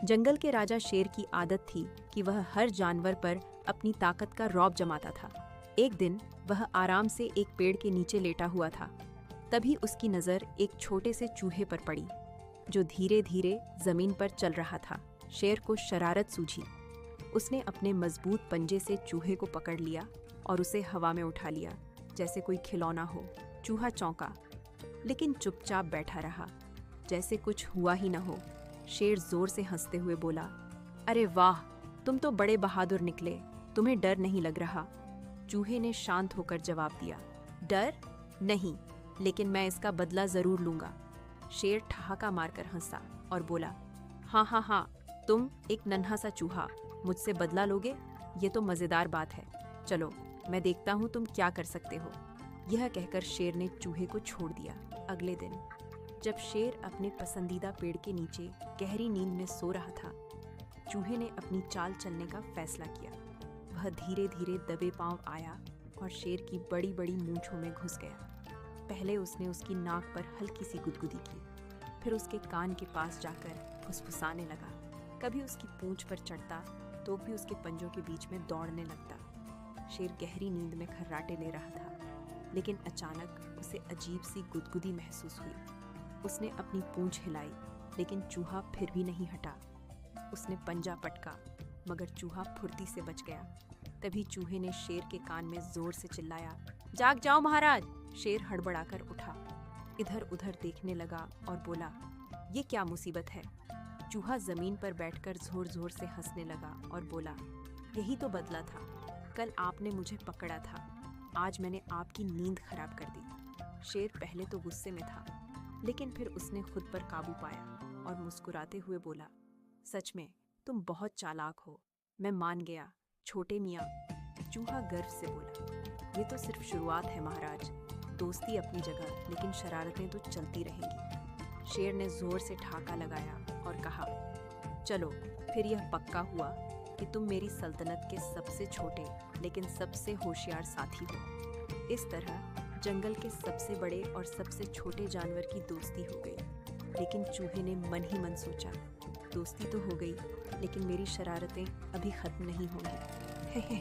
जंगल के राजा शेर की आदत थी कि वह हर जानवर पर अपनी ताकत का रौब जमाता था। एक दिन वह आराम से एक पेड़ के नीचे लेटा हुआ था। तभी उसकी नज़र एक छोटे से चूहे पर पड़ी, जो धीरे धीरे जमीन पर चल रहा था। शेर को शरारत सूझी। उसने अपने मजबूत पंजे से चूहे को पकड़ लिया और उसे हवा में उठा लिया, जैसे कोई खिलौना हो। चूहा चौंका, लेकिन चुपचाप बैठा रहा, जैसे कुछ हुआ ही न हो। शेर जोर से हंसते हुए बोला, अरे वाह, तुम तो बड़े बहादुर निकले, तुम्हें डर नहीं लग रहा। चूहे ने शांत होकर जवाब दिया, डर नहीं, लेकिन मैं इसका बदला जरूर लूंगा। शेर ठहाका मारकर हंसा और बोला, हाँ हाँ हाँ, तुम एक नन्हा सा चूहा मुझसे बदला लोगे? ये तो मजेदार बात है। चलो, मैं देखता हूँ तुम क्या कर सकते हो। यह कहकर शेर ने चूहे को छोड़ दिया। अगले दिन जब शेर अपने पसंदीदा पेड़ के नीचे गहरी नींद में सो रहा था, चूहे ने अपनी चाल चलने का फैसला किया। वह धीरे धीरे दबे पांव आया और शेर की बड़ी बड़ी मूंछों में घुस गया। पहले उसने उसकी नाक पर हल्की सी गुदगुदी की, फिर उसके कान के पास जाकर फुसफुसाने लगा। कभी उसकी पूंछ पर चढ़ता तो भी उसके पंजों के बीच में दौड़ने लगता। शेर गहरी नींद में खर्राटे ले रहा था, लेकिन अचानक उसे अजीब सी गुदगुदी महसूस हुई। उसने अपनी पूंछ हिलाई, लेकिन चूहा फिर भी नहीं हटा। उसने पंजा पटका, मगर चूहा फुर्ती से बच गया। तभी चूहे ने शेर के कान में जोर से चिल्लाया, जाग जाओ महाराज। शेर हड़बड़ाकर उठा, इधर उधर देखने लगा और बोला, ये क्या मुसीबत है? चूहा जमीन पर बैठकर जोर जोर से हंसने लगा और बोला, यही तो बदला था। कल आपने मुझे पकड़ा था, आज मैंने आपकी नींद खराब कर दी। शेर पहले तो गुस्से में था, लेकिन फिर उसने खुद पर काबू पाया और मुस्कुराते हुए बोला, सच में तुम बहुत चालाक हो, मैं मान गया छोटे मियाँ। चूहा गर्व से बोला, ये तो सिर्फ शुरुआत है महाराज। दोस्ती अपनी जगह, लेकिन शरारतें तो चलती रहेंगी। शेर ने जोर से ठहाका लगाया और कहा, चलो फिर यह पक्का हुआ कि तुम मेरी सल्तनत के सबसे छोटे लेकिन सबसे होशियार साथी हो। इस तरह जंगल के सबसे बड़े और सबसे छोटे जानवर की दोस्ती हो गई। लेकिन चूहे ने मन ही मन सोचा, दोस्ती तो हो गई, लेकिन मेरी शरारतें अभी खत्म नहीं होंगी।